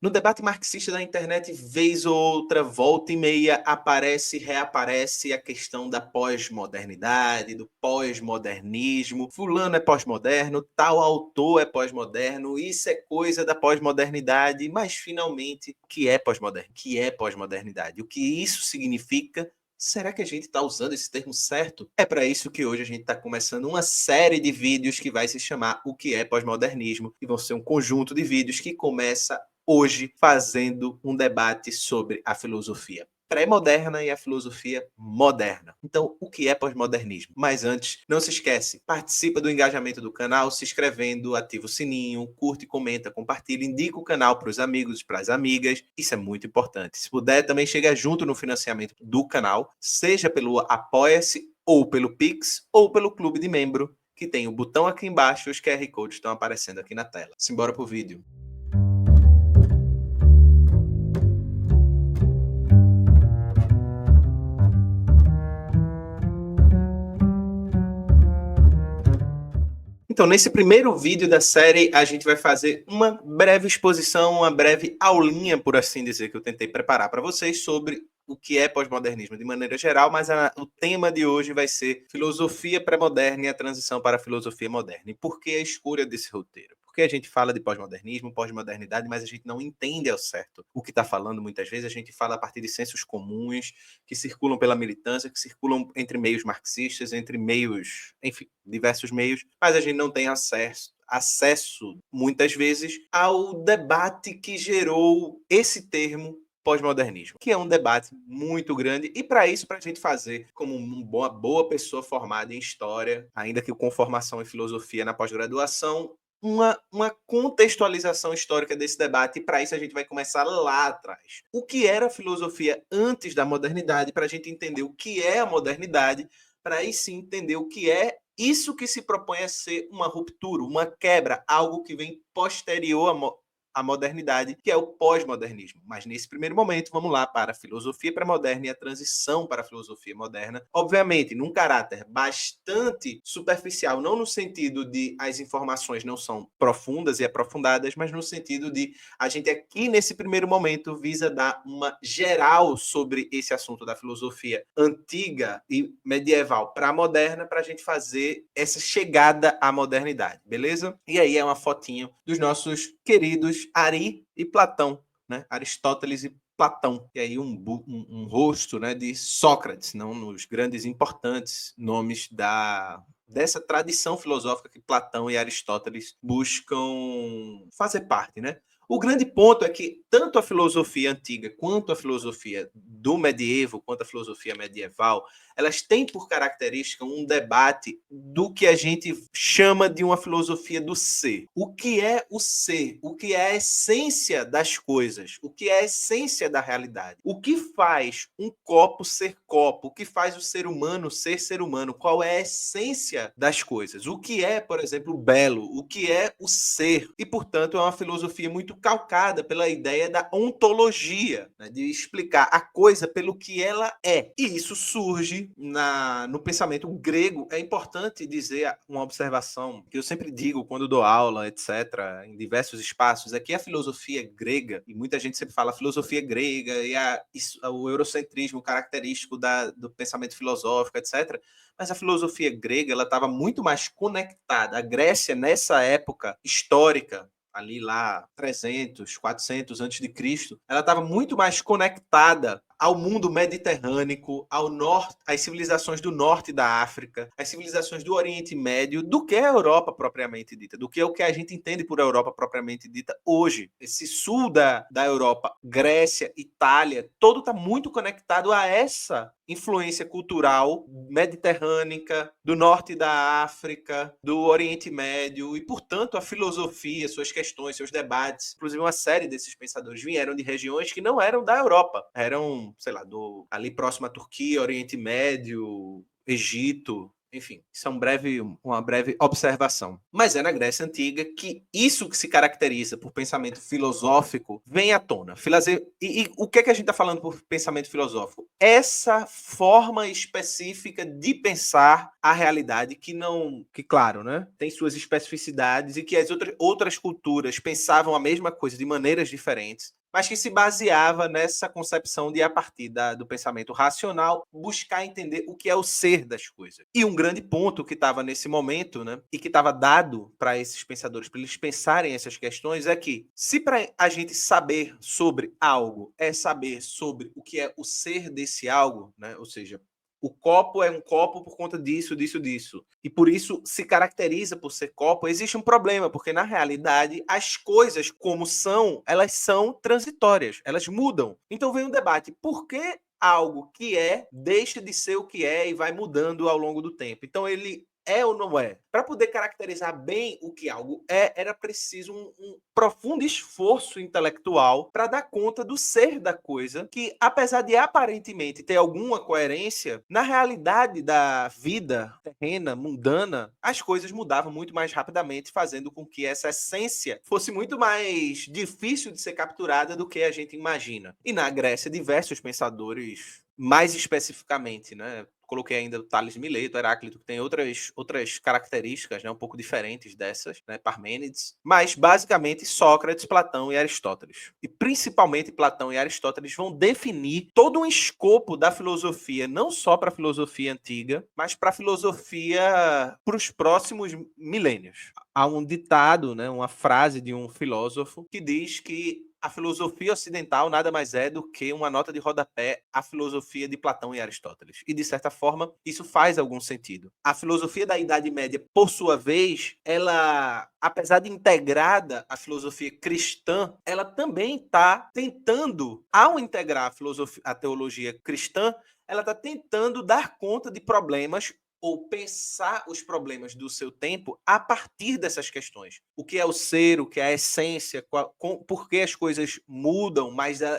No debate marxista da internet, vez ou outra, volta e meia, aparece e reaparece a questão da pós-modernidade, do pós-modernismo. Fulano é pós-moderno, tal autor é pós-moderno, isso é coisa da pós-modernidade. Mas, finalmente, o que é pós-moderno? O que é pós-modernidade? O que isso significa? Será que a gente está usando esse termo certo? É para isso que hoje a gente está começando uma série de vídeos que vai se chamar O que é pós-modernismo, e vão ser um conjunto de vídeos que começa hoje fazendo um debate sobre a filosofia pré-moderna e a filosofia moderna. Então, o que é pós-modernismo? Mas antes, não se esquece, participa do engajamento do canal, se inscrevendo, ativa o sininho, curte, comenta, compartilha, indica o canal para os amigos, para as amigas, isso é muito importante. Se puder, também chega junto no financiamento do canal, seja pelo Apoia-se, ou pelo Pix, ou pelo Clube de Membro, que tem o botão aqui embaixo e os QR Codes estão aparecendo aqui na tela. Simbora pro vídeo. Então, nesse primeiro vídeo da série, a gente vai fazer uma breve exposição, uma breve aulinha, por assim dizer, que eu tentei preparar para vocês sobre o que é pós-modernismo de maneira geral, mas o tema de hoje vai ser filosofia pré-moderna e a transição para a filosofia moderna. E por que a escolha desse roteiro? Porque a gente fala de pós-modernismo, pós-modernidade, mas a gente não entende ao certo o que está falando muitas vezes. A gente fala a partir de sensos comuns que circulam pela militância, que circulam entre meios marxistas, entre meios, enfim, diversos meios, mas a gente não tem acesso muitas vezes ao debate que gerou esse termo pós-modernismo, que é um debate muito grande, e para isso, para a gente fazer como uma boa pessoa formada em história, ainda que com formação em filosofia na pós-graduação, uma contextualização histórica desse debate, e para isso a gente vai começar lá atrás. O que era a filosofia antes da modernidade, para a gente entender o que é a modernidade, para aí sim entender o que é isso que se propõe a ser uma ruptura, uma quebra, algo que vem posterior à modernidade, que é o pós-modernismo. Mas nesse primeiro momento, vamos lá para a filosofia pré-moderna e a transição para a filosofia moderna, obviamente num caráter bastante superficial, não no sentido de as informações não são profundas e aprofundadas, mas no sentido de a gente aqui nesse primeiro momento visa dar uma geral sobre esse assunto da filosofia antiga e medieval para a moderna, para a gente fazer essa chegada à modernidade, beleza? E aí é uma fotinho dos nossos queridos Ari e Platão, né? Aristóteles e Platão, e aí um rosto, né, de Sócrates, não nos grandes importantes nomes dessa tradição filosófica que Platão e Aristóteles buscam fazer parte, né? O grande ponto é que tanto a filosofia antiga quanto a filosofia do medievo, quanto a filosofia medieval, elas têm por característica um debate do que a gente chama de uma filosofia do ser. O que é o ser? O que é a essência das coisas? O que é a essência da realidade? O que faz um copo ser copo? O que faz o ser humano ser ser humano? Qual é a essência das coisas? O que é, por exemplo, o belo? O que é o ser? E, portanto, é uma filosofia muito calcada pela ideia da ontologia, né, de explicar a coisa pelo que ela é. E isso surge no pensamento grego. É importante dizer uma observação que eu sempre digo quando dou aula, etc., em diversos espaços, é que a filosofia grega, e muita gente sempre fala filosofia grega e o eurocentrismo característico do pensamento filosófico, etc., mas a filosofia grega ela estava muito mais conectada. A Grécia, nessa época histórica, ali lá 300, 400 antes de Cristo, ela estava muito mais conectada ao mundo mediterrâneo, ao norte, às civilizações do norte da África, às civilizações do Oriente Médio, do que a Europa propriamente dita, do que é o que a gente entende por Europa propriamente dita hoje. Esse sul da Europa, Grécia, Itália, todo está muito conectado a essa influência cultural mediterrânea, do norte da África, do Oriente Médio, e, portanto, a filosofia, suas questões, seus debates, inclusive uma série desses pensadores vieram de regiões que não eram da Europa, eram, sei lá, ali próximo à Turquia, Oriente Médio, Egito, Enfim, isso é uma breve observação. Mas é na Grécia Antiga que isso que se caracteriza por pensamento filosófico vem à tona. E o que é que a gente está falando por pensamento filosófico? Essa forma específica de pensar a realidade que não, que claro, né, tem suas especificidades e que as outras culturas pensavam a mesma coisa de maneiras diferentes, mas que se baseava nessa concepção de, a partir do pensamento racional, buscar entender o que é o ser das coisas. E um grande ponto que estava nesse momento, né, e que estava dado para esses pensadores, para eles pensarem essas questões, é que se para a gente saber sobre algo é saber sobre o que é o ser desse algo, né, ou seja, o copo é um copo por conta disso, disso, disso. E por isso se caracteriza por ser copo. Existe um problema, porque na realidade as coisas como são, elas são transitórias, elas mudam. Então vem um debate, por que algo que é deixa de ser o que é e vai mudando ao longo do tempo? Então ele é ou não é? Para poder caracterizar bem o que algo é, era preciso um profundo esforço intelectual para dar conta do ser da coisa, que apesar de aparentemente ter alguma coerência, na realidade da vida terrena, mundana, as coisas mudavam muito mais rapidamente, fazendo com que essa essência fosse muito mais difícil de ser capturada do que a gente imagina. E na Grécia, diversos pensadores, mais especificamente, né, coloquei ainda o Tales de Mileto, Heráclito, que tem outras características, né, um pouco diferentes dessas, né, Parmênides, mas basicamente Sócrates, Platão e Aristóteles. E principalmente Platão e Aristóteles vão definir todo um escopo da filosofia, não só para a filosofia antiga, mas para a filosofia para os próximos milênios. Há um ditado, né, uma frase de um filósofo que diz que a filosofia ocidental nada mais é do que uma nota de rodapé à filosofia de Platão e Aristóteles. E, de certa forma, isso faz algum sentido. A filosofia da Idade Média, por sua vez, ela, apesar de integrada à filosofia cristã, ela também está tentando, ao integrar a teologia cristã, ela está tentando dar conta de problemas ou pensar os problemas do seu tempo a partir dessas questões. O que é o ser, o que é a essência, por que as coisas mudam,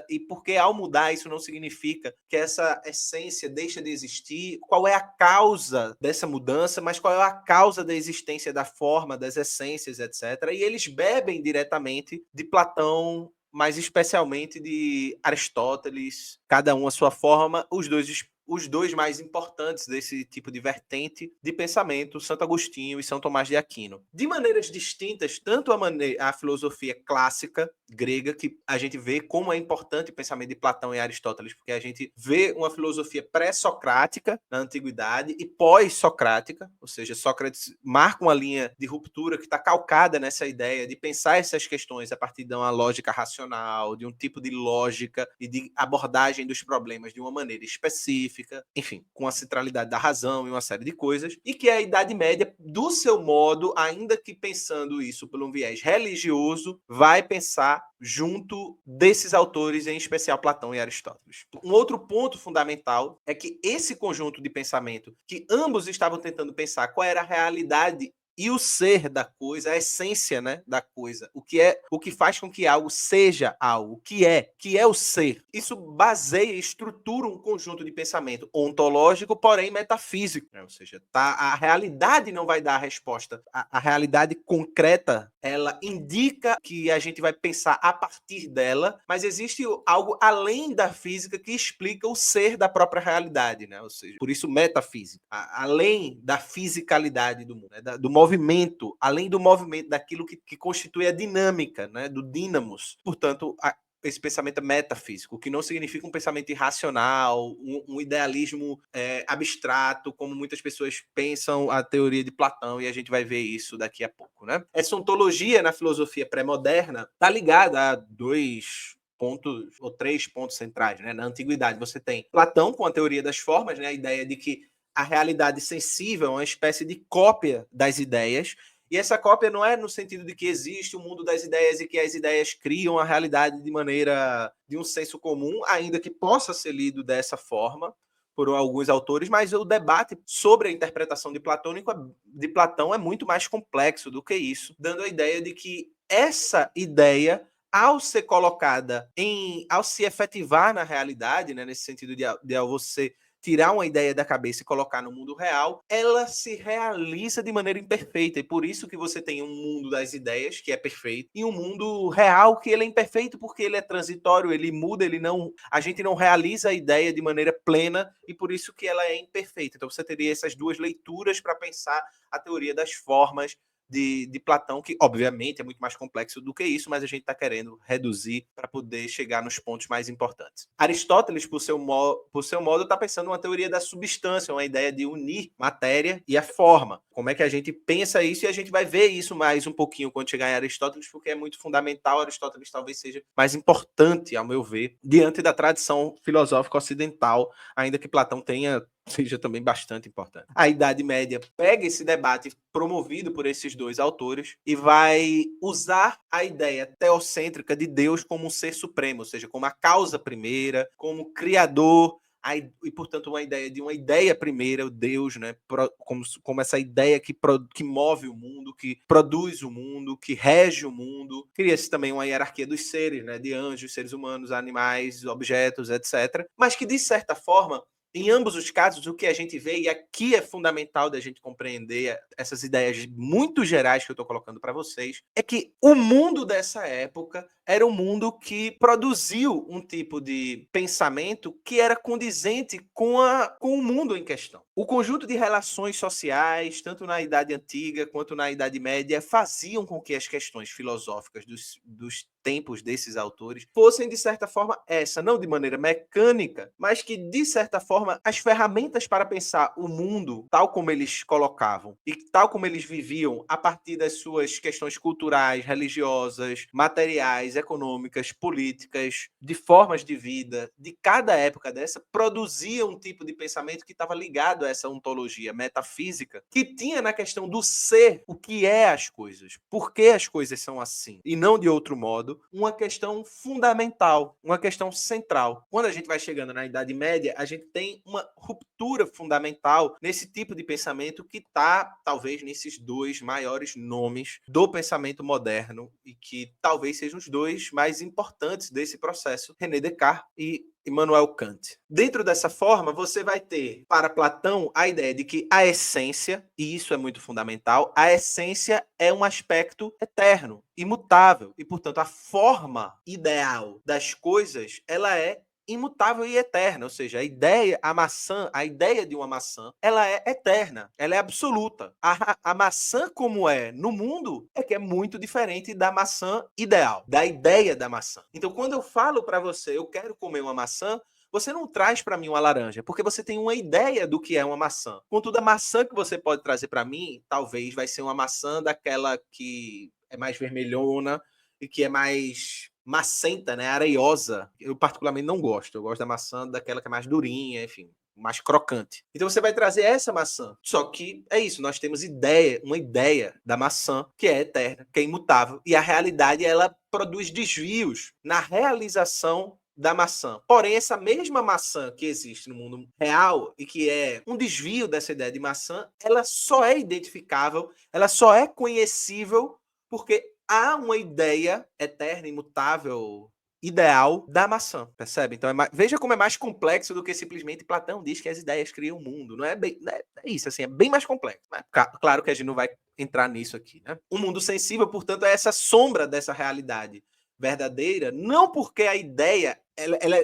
e por que ao mudar isso não significa que essa essência deixa de existir, qual é a causa dessa mudança, mas qual é a causa da existência da forma, das essências, etc. E eles bebem diretamente de Platão, mas especialmente de Aristóteles, cada um a sua forma, os dois mais importantes desse tipo de vertente de pensamento, Santo Agostinho e São Tomás de Aquino. De maneiras distintas, tanto a filosofia clássica grega, que a gente vê como é importante o pensamento de Platão e Aristóteles, porque a gente vê uma filosofia pré-socrática na antiguidade e pós-socrática, ou seja, Sócrates marca uma linha de ruptura que está calcada nessa ideia de pensar essas questões a partir de uma lógica racional, de um tipo de lógica e de abordagem dos problemas de uma maneira específica, enfim, com a centralidade da razão e uma série de coisas, e que a Idade Média, do seu modo, ainda que pensando isso por um viés religioso, vai pensar junto desses autores, em especial Platão e Aristóteles. Um outro ponto fundamental é que esse conjunto de pensamento, que ambos estavam tentando pensar qual era a realidade e o ser da coisa, a essência, né, da coisa, o que faz com que algo seja algo, que é o ser. Isso baseia e estrutura um conjunto de pensamento ontológico, porém metafísico, né? Ou seja, a realidade não vai dar a resposta. A realidade concreta, ela indica que a gente vai pensar a partir dela, mas existe algo além da física que explica o ser da própria realidade, né? Ou seja, por isso metafísica, além da fisicalidade do mundo, né? Do movimento, além do movimento, daquilo que constitui a dinâmica, né? Do dínamos. Portanto, esse pensamento é metafísico, o que não significa um pensamento irracional, um idealismo abstrato, como muitas pessoas pensam a teoria de Platão, e a gente vai ver isso daqui a pouco, né? Essa ontologia na filosofia pré-moderna está ligada a dois pontos ou três pontos centrais, né? Na antiguidade você tem Platão com a teoria das formas, né? A ideia de que a realidade sensível é uma espécie de cópia das ideias, e essa cópia não é no sentido de que existe o mundo das ideias e que as ideias criam a realidade de um senso comum, ainda que possa ser lido dessa forma por alguns autores, mas o debate sobre a interpretação de Platão é muito mais complexo do que isso, dando a ideia de que essa ideia, ao ser colocada ao se efetivar na realidade, né, nesse sentido de você tirar uma ideia da cabeça e colocar no mundo real, ela se realiza de maneira imperfeita. E por isso que você tem um mundo das ideias, que é perfeito, e um mundo real, que ele é imperfeito porque ele é transitório, ele muda, a gente não realiza a ideia de maneira plena, e por isso que ela é imperfeita. Então você teria essas duas leituras para pensar a teoria das formas de Platão, que obviamente é muito mais complexo do que isso, mas a gente está querendo reduzir para poder chegar nos pontos mais importantes. Aristóteles, por seu modo, está pensando uma teoria da substância, uma ideia de unir matéria e a forma. Como é que a gente pensa isso? E a gente vai ver isso mais um pouquinho quando chegar em Aristóteles, porque é muito fundamental. Aristóteles talvez seja mais importante, ao meu ver, diante da tradição filosófica ocidental, ainda que Platão seja também bastante importante. A Idade Média pega esse debate promovido por esses dois autores e vai usar a ideia teocêntrica de Deus como um ser supremo, ou seja, como a causa primeira, como criador, e portanto uma ideia de uma ideia primeira, o Deus, né, como essa ideia que move o mundo, que produz o mundo, que rege o mundo. Cria-se também uma hierarquia dos seres, né, de anjos, seres humanos, animais, objetos, etc. Mas que, de certa forma, em ambos os casos, o que a gente vê, e aqui é fundamental da gente compreender essas ideias muito gerais que eu estou colocando para vocês, é que o mundo dessa época era um mundo que produziu um tipo de pensamento que era condizente com o mundo em questão. O conjunto de relações sociais, tanto na Idade Antiga quanto na Idade Média, faziam com que as questões filosóficas dos tempos desses autores fossem, de certa forma, não de maneira mecânica, mas que, de certa forma, as ferramentas para pensar o mundo, tal como eles colocavam, e tal como eles viviam a partir das suas questões culturais, religiosas, materiais, econômicas, políticas, de formas de vida, de cada época dessa, produzia um tipo de pensamento que estava ligado a essa ontologia metafísica, que tinha na questão do ser, o que é as coisas, por que as coisas são assim, e não de outro modo, uma questão fundamental, uma questão central. Quando a gente vai chegando na Idade Média, a gente tem uma ruptura fundamental nesse tipo de pensamento que está, talvez, nesses dois maiores nomes do pensamento moderno e que talvez sejam os dois mais importantes desse processo, René Descartes e Immanuel Kant. Dentro dessa forma, você vai ter, para Platão, a ideia de que a essência, e isso é muito fundamental, a essência é um aspecto eterno, imutável, e, portanto, a forma ideal das coisas, ela é imutável e eterna, ou seja, a ideia de uma maçã, ela é eterna, ela é absoluta. A maçã como é no mundo é que é muito diferente da maçã ideal, da ideia da maçã. Então, quando eu falo para você, eu quero comer uma maçã, você não traz para mim uma laranja, porque você tem uma ideia do que é uma maçã. Contudo, a maçã que você pode trazer para mim, talvez vai ser uma maçã daquela que é mais vermelhona e que é mais macenta, né, areiosa. Eu particularmente não gosto. Eu gosto da maçã daquela que é mais durinha, enfim, mais crocante. Então você vai trazer essa maçã. Só que é isso, nós temos uma ideia da maçã que é eterna, que é imutável, e a realidade ela produz desvios na realização da maçã. Porém, essa mesma maçã que existe no mundo real e que é um desvio dessa ideia de maçã, ela só é identificável, ela só é conhecível porque há uma ideia eterna, imutável, ideal da maçã, percebe? Então, veja como é mais complexo do que simplesmente Platão diz que as ideias criam o mundo. Não é isso, assim, é bem mais complexo. Mas, claro que a gente não vai entrar nisso aqui, né? O mundo sensível, portanto, é essa sombra dessa realidade verdadeira, não porque a ideia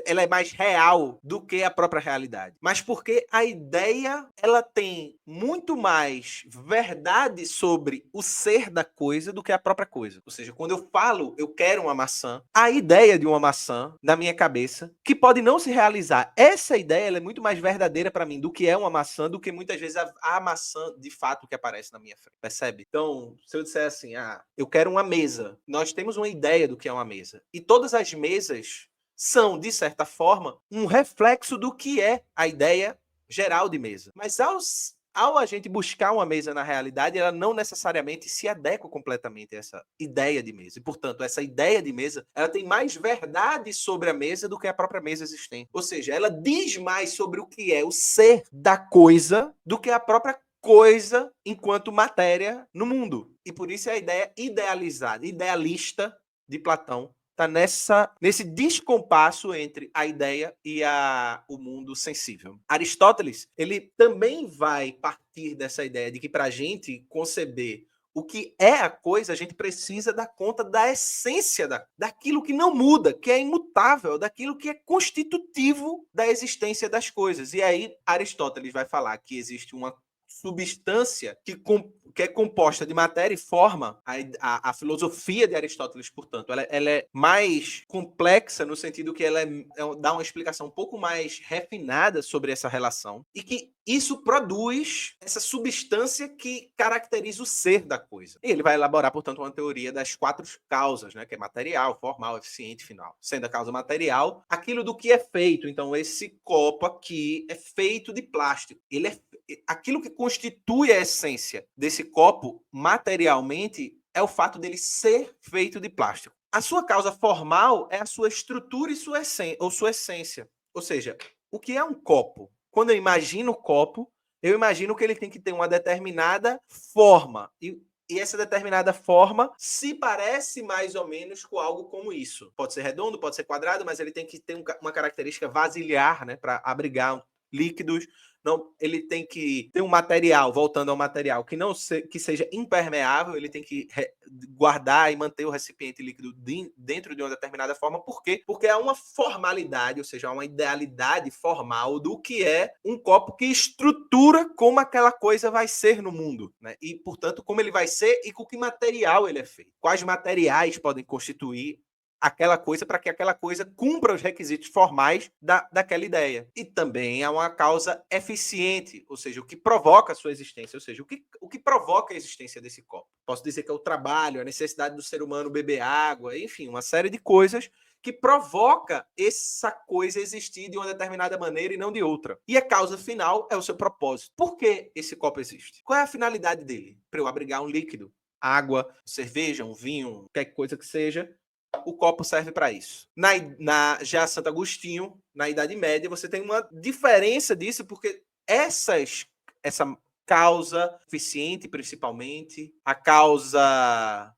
ela é mais real do que a própria realidade, mas porque a ideia ela tem muito mais verdade sobre o ser da coisa do que a própria coisa. Ou seja, quando eu falo eu quero uma maçã, a ideia de uma maçã na minha cabeça, que pode não se realizar, essa ideia ela é muito mais verdadeira para mim do que é uma maçã, do que muitas vezes a maçã de fato que aparece na minha frente, percebe? Então, se eu disser assim, eu quero uma mesa, nós temos uma ideia do que é uma mesa, e todas as mesas são, de certa forma, um reflexo do que é a ideia geral de mesa. Mas ao a gente buscar uma mesa na realidade, ela não necessariamente se adequa completamente a essa ideia de mesa. E, portanto, essa ideia de mesa, ela tem mais verdade sobre a mesa do que a própria mesa existente. Ou seja, ela diz mais sobre o que é o ser da coisa do que a própria coisa enquanto matéria no mundo. E por isso é a ideia idealizada, idealista de Platão está nesse descompasso entre a ideia e o mundo sensível. Aristóteles, ele também vai partir dessa ideia de que para a gente conceber o que é a coisa, a gente precisa dar conta da essência daquilo que não muda, que é imutável, daquilo que é constitutivo da existência das coisas. E aí Aristóteles vai falar que existe uma substância que é composta de matéria e forma. A filosofia de Aristóteles, portanto, ela é mais complexa no sentido que ela dá uma explicação um pouco mais refinada sobre essa relação e que isso produz essa substância que caracteriza o ser da coisa. E ele vai elaborar, portanto, uma teoria das 4 causas, né, que é material, formal, eficiente, final. Sendo a causa material, aquilo do que é feito. Então, esse copo aqui é feito de plástico. Aquilo que constitui a essência desse copo materialmente é o fato dele ser feito de plástico. A sua causa formal é a sua estrutura e sua essência. Ou seja, o que é um copo? Quando eu imagino o copo, eu imagino que ele tem que ter uma determinada forma. E essa determinada forma se parece mais ou menos com algo como isso. Pode ser redondo, pode ser quadrado, mas ele tem que ter uma característica vasilhar, né, para abrigar líquidos. Não, ele tem que ter um material, voltando ao material, que seja impermeável, ele tem que guardar e manter o recipiente líquido dentro de uma determinada forma. Por quê? Porque há uma formalidade, ou seja, há uma idealidade formal do que é um copo que estrutura como aquela coisa vai ser no mundo, né? E, portanto, como ele vai ser e com que material ele é feito. Quais materiais podem constituir aquela coisa para que aquela coisa cumpra os requisitos formais daquela ideia. E também é uma causa eficiente, ou seja, o que provoca a sua existência, ou seja, o que provoca a existência desse copo. Posso dizer que é o trabalho, a necessidade do ser humano beber água, enfim, uma série de coisas que provoca essa coisa existir de uma determinada maneira e não de outra. E a causa final é o seu propósito. Por que esse copo existe? Qual é a finalidade dele? Para eu abrigar um líquido, água, cerveja, um vinho, qualquer coisa que seja, o copo serve para isso. Já Santo Agostinho, na Idade Média, você tem uma diferença disso, porque essa causa eficiente, principalmente,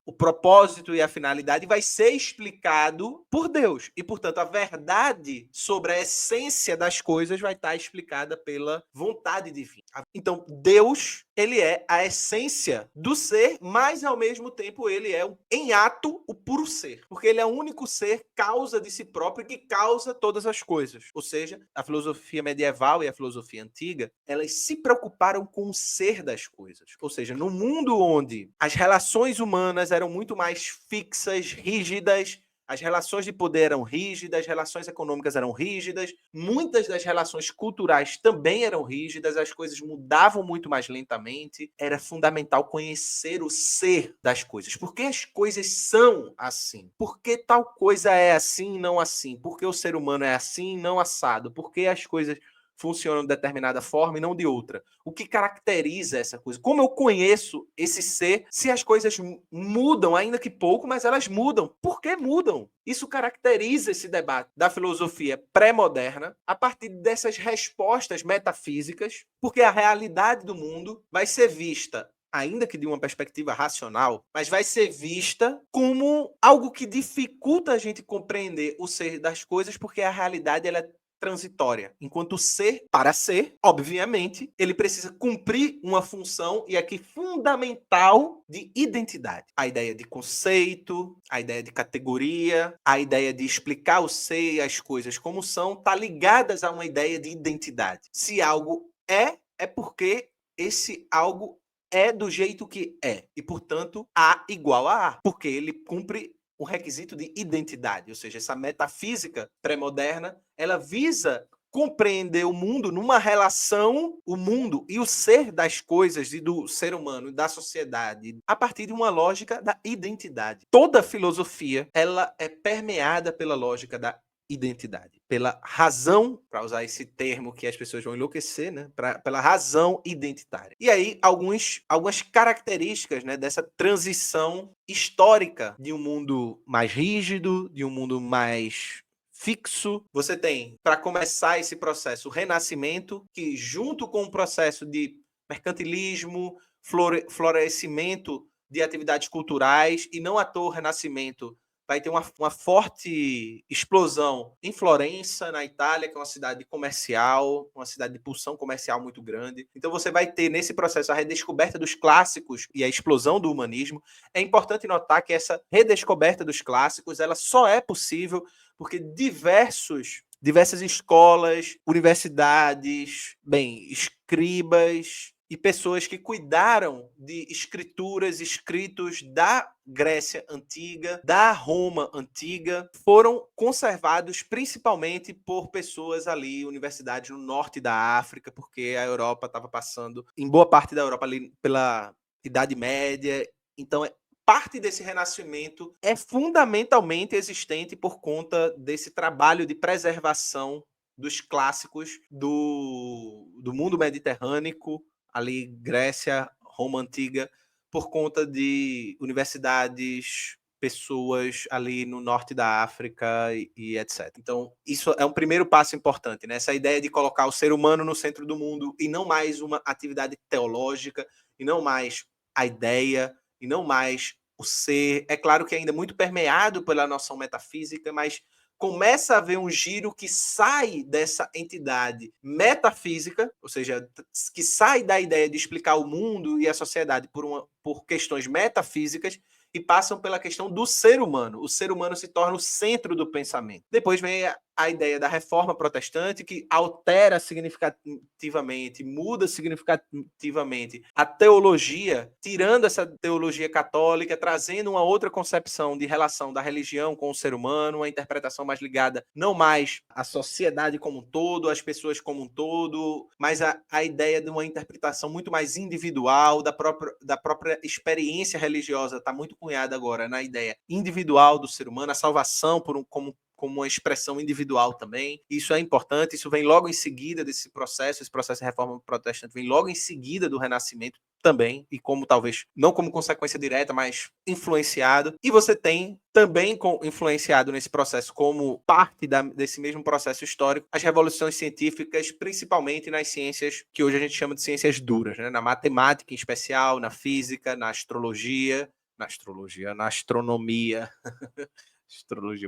o propósito e a finalidade vai ser explicado por Deus. E, portanto, a verdade sobre a essência das coisas vai estar explicada pela vontade divina. Então, Deus, ele é a essência do ser, mas, ao mesmo tempo, ele é, em ato, o puro ser. Porque ele é o único ser causa de si próprio e que causa todas as coisas. Ou seja, a filosofia medieval e a filosofia antiga, elas se preocuparam com o ser das coisas. Ou seja, no mundo onde as relações humanas eram muito mais fixas, rígidas, as relações de poder eram rígidas, as relações econômicas eram rígidas, muitas das relações culturais também eram rígidas, as coisas mudavam muito mais lentamente. Era fundamental conhecer o ser das coisas. Por que as coisas são assim? Por que tal coisa é assim e não assim? Por que o ser humano é assim e não assado? Por que as coisas funcionam de determinada forma e não de outra? O que caracteriza essa coisa? Como eu conheço esse ser se as coisas mudam, ainda que pouco, mas elas mudam? Por que mudam? Isso caracteriza esse debate da filosofia pré-moderna a partir dessas respostas metafísicas, porque a realidade do mundo vai ser vista, ainda que de uma perspectiva racional, mas vai ser vista como algo que dificulta a gente compreender o ser das coisas, porque a realidade ela é transitória. Enquanto o ser, para ser, obviamente, ele precisa cumprir uma função e aqui fundamental de identidade. A ideia de conceito, a ideia de categoria, a ideia de explicar o ser e as coisas como são, tá ligadas a uma ideia de identidade. Se algo é porque esse algo é do jeito que é. E, portanto, A igual a A, porque ele cumpre o requisito de identidade, ou seja, essa metafísica pré-moderna, ela visa compreender o mundo numa relação, o mundo e o ser das coisas e do ser humano, da sociedade, a partir de uma lógica da identidade. Toda filosofia, ela é permeada pela lógica da identidade, pela razão, para usar esse termo que as pessoas vão enlouquecer, né? Pela razão identitária. E aí, algumas características, né, dessa transição histórica de um mundo mais rígido, de um mundo mais fixo. Você tem, para começar esse processo, o Renascimento, que junto com o processo de mercantilismo, florescimento de atividades culturais, e não à toa o Renascimento vai ter uma forte explosão em Florença, na Itália, que é uma cidade comercial, uma cidade de pulsão comercial muito grande. Então você vai ter nesse processo a redescoberta dos clássicos e a explosão do humanismo. É importante notar que essa redescoberta dos clássicos ela só é possível porque diversas escolas, universidades, escribas e pessoas que cuidaram de escritos da Grécia Antiga, da Roma Antiga, foram conservados principalmente por pessoas ali, universidades no norte da África, porque a Europa estava passando, em boa parte da Europa, ali pela Idade Média. Então, parte desse renascimento é fundamentalmente existente por conta desse trabalho de preservação dos clássicos do mundo mediterrâneo, ali Grécia, Roma Antiga, por conta de universidades, pessoas ali no norte da África e etc. Então, isso é um primeiro passo importante, né? Essa ideia de colocar o ser humano no centro do mundo e não mais uma atividade teológica, e não mais a ideia, e não mais o ser. É claro que ainda é muito permeado pela noção metafísica, mas começa a haver um giro que sai dessa entidade metafísica, ou seja, que sai da ideia de explicar o mundo e a sociedade por questões metafísicas e passam pela questão do ser humano. O ser humano se torna o centro do pensamento. Depois vem a ideia da reforma protestante, que altera significativamente, muda significativamente a teologia, tirando essa teologia católica, trazendo uma outra concepção de relação da religião com o ser humano, uma interpretação mais ligada não mais à sociedade como um todo, às pessoas como um todo, mas a ideia de uma interpretação muito mais individual, da própria experiência religiosa, está muito cunhada agora na ideia individual do ser humano, a salvação como uma expressão individual também. Isso é importante, isso vem logo em seguida desse processo, esse processo de reforma protestante vem logo em seguida do Renascimento também, e como talvez, não como consequência direta, mas influenciado. E você tem também influenciado nesse processo, como parte desse mesmo processo histórico, as revoluções científicas, principalmente nas ciências que hoje a gente chama de ciências duras, né? Na matemática em especial, na física, na astronomia, astrologia,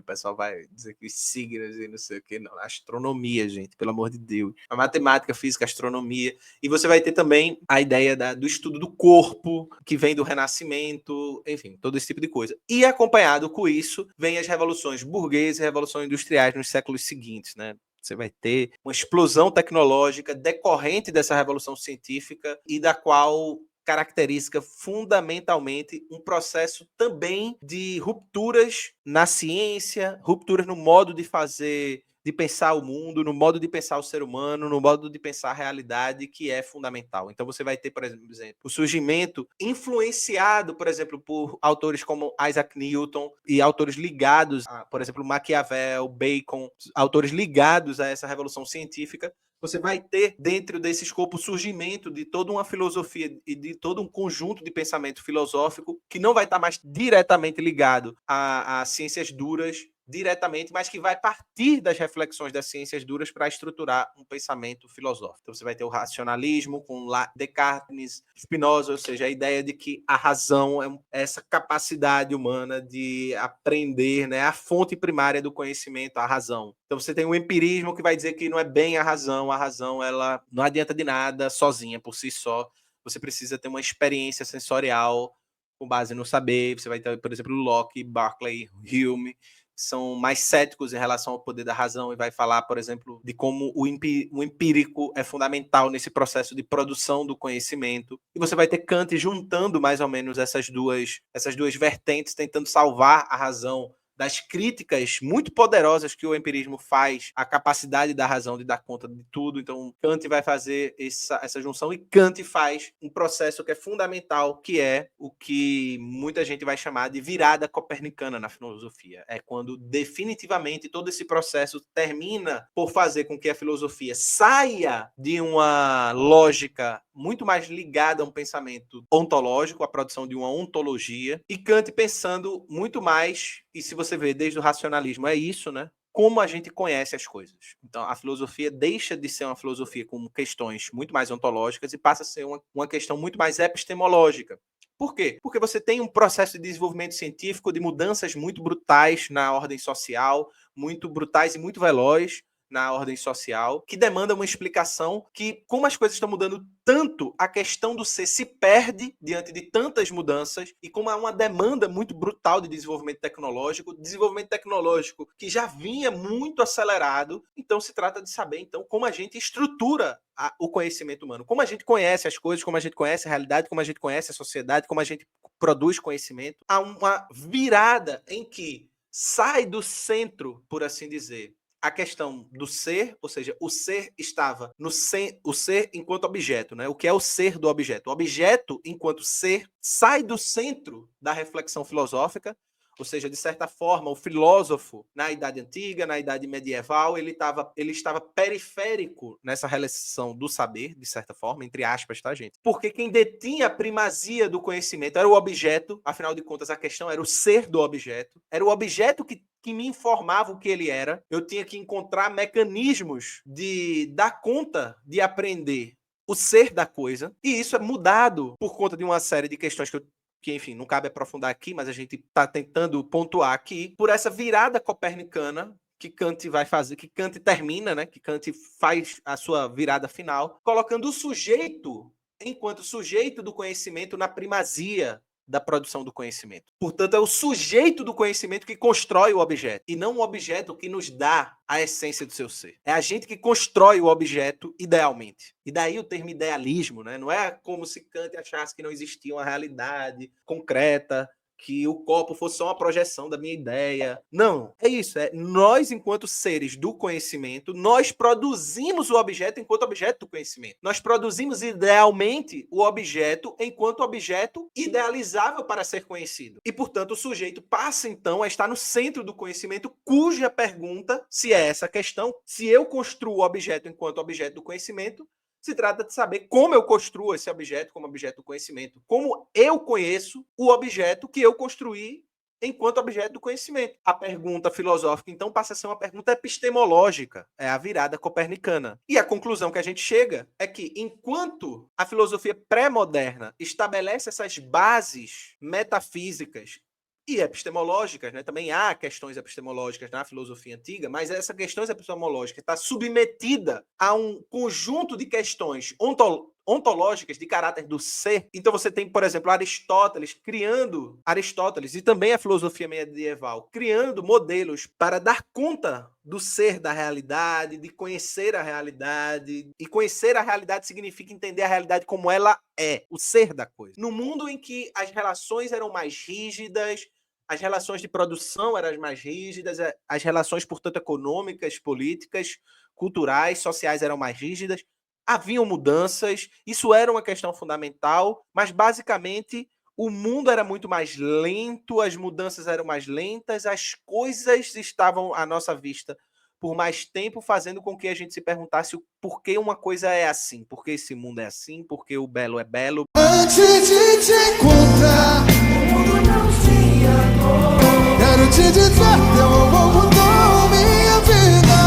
o pessoal vai dizer que os signos e não sei o que, não. Astronomia, gente, pelo amor de Deus. A matemática, física, astronomia. E você vai ter também a ideia do estudo do corpo, que vem do Renascimento, enfim, todo esse tipo de coisa. E acompanhado com isso, vem as revoluções burguesas e revoluções industriais nos séculos seguintes, né? Você vai ter uma explosão tecnológica decorrente dessa revolução científica e da qual caracteriza fundamentalmente um processo também de rupturas na ciência, rupturas no modo de fazer, de pensar o mundo, no modo de pensar o ser humano, no modo de pensar a realidade, que é fundamental. Então você vai ter, por exemplo, o surgimento influenciado, por exemplo, por autores como Isaac Newton e autores ligados a, por exemplo, Maquiavel, Bacon, autores ligados a essa revolução científica. Você vai ter, dentro desse escopo, o surgimento de toda uma filosofia e de todo um conjunto de pensamento filosófico que não vai estar mais diretamente ligado a ciências duras, diretamente, mas que vai partir das reflexões das ciências duras para estruturar um pensamento filosófico. Então você vai ter o racionalismo com Descartes, Spinoza, ou seja, a ideia de que a razão é essa capacidade humana de aprender, né, a fonte primária do conhecimento, a razão. Então você tem o empirismo que vai dizer que não é bem a razão ela não adianta de nada sozinha, por si só. Você precisa ter uma experiência sensorial com base no saber. Você vai ter, por exemplo, Locke, Berkeley, Hume, são mais céticos em relação ao poder da razão e vai falar, por exemplo, de como o empírico é fundamental nesse processo de produção do conhecimento. E você vai ter Kant juntando mais ou menos essas duas vertentes, tentando salvar a razão das críticas muito poderosas que o empirismo faz à capacidade da razão de dar conta de tudo. Então, Kant vai fazer essa junção e Kant faz um processo que é fundamental, que é o que muita gente vai chamar de virada copernicana na filosofia. É quando definitivamente todo esse processo termina por fazer com que a filosofia saia de uma lógica muito mais ligada a um pensamento ontológico, a produção de uma ontologia, e Kant pensando muito mais, e se você vê desde o racionalismo, é isso, né? Como a gente conhece as coisas. Então, a filosofia deixa de ser uma filosofia com questões muito mais ontológicas e passa a ser uma questão muito mais epistemológica. Por quê? Porque você tem um processo de desenvolvimento científico, de mudanças muito brutais na ordem social, muito brutais e muito velozes na ordem social, que demanda uma explicação que, como as coisas estão mudando tanto, a questão do ser se perde diante de tantas mudanças e como há uma demanda muito brutal de desenvolvimento tecnológico que já vinha muito acelerado, então se trata de saber então como a gente estrutura o conhecimento humano, como a gente conhece as coisas, como a gente conhece a realidade, como a gente conhece a sociedade, como a gente produz conhecimento. Há uma virada em que sai do centro, por assim dizer, a questão do ser, ou seja, o ser estava no o ser enquanto objeto, né? O que é o ser do objeto? O objeto, enquanto ser, sai do centro da reflexão filosófica, ou seja, de certa forma, o filósofo, na Idade Antiga, na Idade Medieval, ele estava periférico nessa relação do saber, de certa forma, entre aspas, tá, gente? Porque quem detinha a primazia do conhecimento era o objeto, afinal de contas, a questão era o ser do objeto, era o objeto que me informava o que ele era. Eu tinha que encontrar mecanismos de dar conta de aprender o ser da coisa. E isso é mudado por conta de uma série de questões que, enfim, não cabe aprofundar aqui, mas a gente está tentando pontuar aqui, por essa virada copernicana que Kant vai fazer, que Kant termina, né? Que Kant faz a sua virada final, colocando o sujeito enquanto sujeito do conhecimento na primazia da produção do conhecimento. Portanto, é o sujeito do conhecimento que constrói o objeto, e não o objeto que nos dá a essência do seu ser. É a gente que constrói o objeto idealmente. E daí o termo idealismo, né? Não é como se Kant achasse que não existia uma realidade concreta, que o copo fosse só uma projeção da minha ideia. Não, é isso. É nós, enquanto seres do conhecimento, nós produzimos o objeto enquanto objeto do conhecimento. Nós produzimos idealmente o objeto enquanto objeto idealizável para ser conhecido. E, portanto, o sujeito passa, então, a estar no centro do conhecimento, cuja pergunta, se é essa a questão, se eu construo o objeto enquanto objeto do conhecimento, se trata de saber como eu construo esse objeto como objeto do conhecimento. Como eu conheço o objeto que eu construí enquanto objeto do conhecimento. A pergunta filosófica, então, passa a ser uma pergunta epistemológica. É a virada copernicana. E a conclusão que a gente chega é que, enquanto a filosofia pré-moderna estabelece essas bases metafísicas e epistemológicas, né? Também há questões epistemológicas na filosofia antiga, mas essa questão epistemológica está submetida a um conjunto de questões ontológicas de caráter do ser. Então você tem, por exemplo, Aristóteles e também a filosofia medieval criando modelos para dar conta do ser da realidade, de conhecer a realidade. E conhecer a realidade significa entender a realidade como ela é, o ser da coisa. No mundo em que as relações eram mais rígidas, as relações de produção eram mais rígidas, as relações, portanto, econômicas, políticas, culturais, sociais eram mais rígidas, haviam mudanças, isso era uma questão fundamental, mas basicamente o mundo era muito mais lento, as mudanças eram mais lentas, as coisas estavam à nossa vista por mais tempo, fazendo com que a gente se perguntasse o porquê uma coisa é assim, por que esse mundo é assim, por que o belo é belo. Antes de te encontrar, o mundo não tinha cor. Quero te dizer, teu amor mudou minha vida.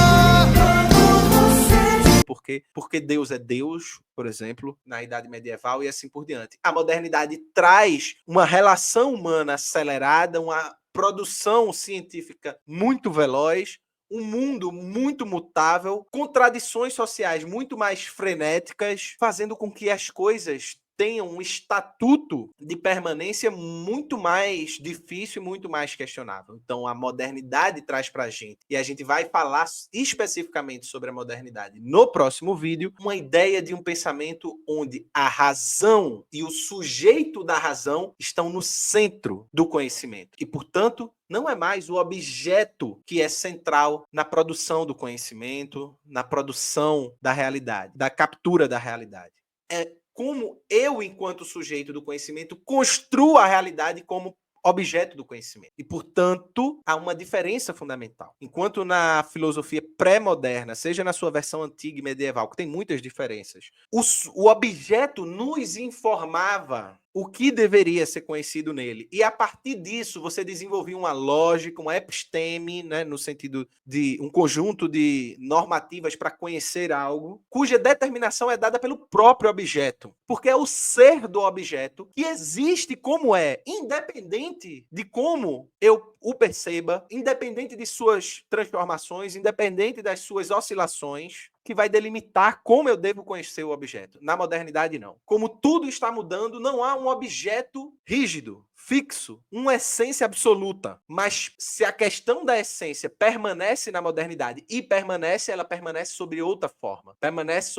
Porque Deus é Deus, por exemplo, na Idade Medieval e assim por diante. A modernidade traz uma relação humana acelerada, uma produção científica muito veloz, um mundo muito mutável, contradições sociais muito mais frenéticas, fazendo com que as coisas tenham um estatuto de permanência muito mais difícil e muito mais questionável. Então, a modernidade traz para a gente, e a gente vai falar especificamente sobre a modernidade no próximo vídeo, uma ideia de um pensamento onde a razão e o sujeito da razão estão no centro do conhecimento. E, portanto, não é mais o objeto que é central na produção do conhecimento, na produção da realidade, da captura da realidade. É como eu, enquanto sujeito do conhecimento, construo a realidade como objeto do conhecimento. E, portanto, há uma diferença fundamental. Enquanto na filosofia pré-moderna, seja na sua versão antiga e medieval, que tem muitas diferenças, o objeto nos informava o que deveria ser conhecido nele. E a partir disso, você desenvolvia uma lógica, uma episteme, né, no sentido de um conjunto de normativas para conhecer algo, cuja determinação é dada pelo próprio objeto. Porque é o ser do objeto que existe como é, independente de como eu o perceba, independente de suas transformações, independente das suas oscilações, que vai delimitar como eu devo conhecer o objeto. Na modernidade, não. Como tudo está mudando, não há um objeto rígido, fixo, uma essência absoluta. Mas se a questão da essência permanece na modernidade e permanece, ela permanece sobre outra forma. Permanece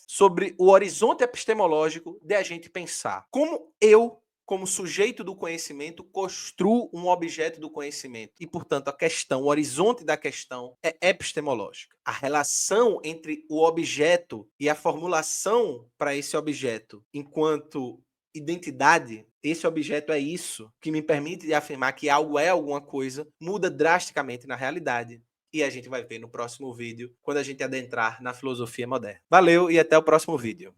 sobre o horizonte epistemológico de a gente pensar. Como sujeito do conhecimento, construo um objeto do conhecimento. E, portanto, a questão, o horizonte da questão é epistemológica. A relação entre o objeto e a formulação para esse objeto enquanto identidade, esse objeto é isso, que me permite afirmar que algo é alguma coisa, muda drasticamente na realidade. E a gente vai ver no próximo vídeo, quando a gente adentrar na filosofia moderna. Valeu e até o próximo vídeo.